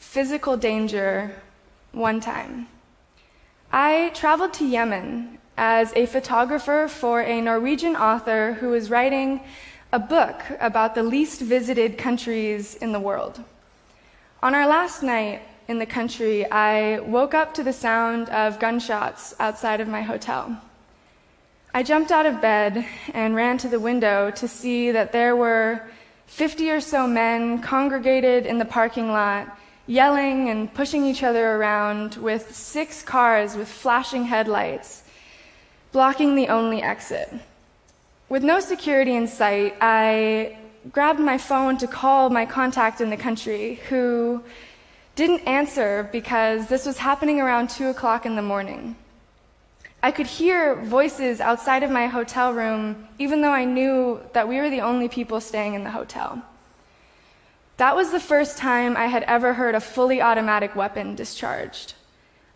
physical danger one time. I traveled to Yemen as a photographer for a Norwegian author who was writing a book about the least visited countries in the world. On our last night in the country, I woke up to the sound of gunshots outside of my hotel. I jumped out of bed and ran to the window to see that there were 50 or so men congregated in the parking lot, yelling and pushing each other around with 6 cars with flashing headlights, blocking the only exit. With no security in sight, I grabbed my phone to call my contact in the country, who didn't answer because this was happening around 2 o'clock in the morning. I could hear voices outside of my hotel room, even though I knew that we were the only people staying in the hotel. That was the first time I had ever heard a fully automatic weapon discharged.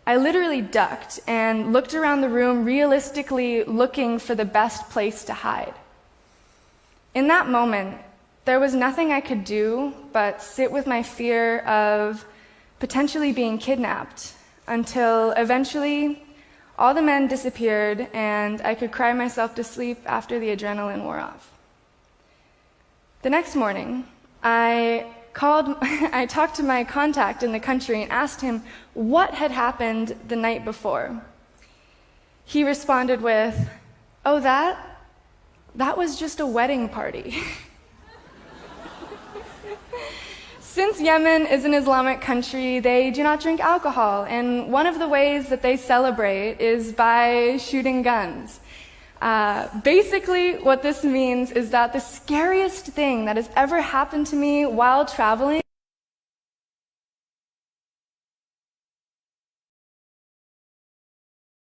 I literally ducked and looked around the room, realistically looking for the best place to hide. In that moment, there was nothing I could do but sit with my fear of potentially being kidnapped until eventually all the men disappeared and I could cry myself to sleep after the adrenaline wore off. The next morning, I talked to my contact in the country and asked him what had happened the night before. He responded with, "Oh, that was just a wedding party." Since Yemen is an Islamic country, they do not drink alcohol, and one of the ways that they celebrate is by shooting guns. Basically, what this means is that the scariest thing that has ever happened to me while traveling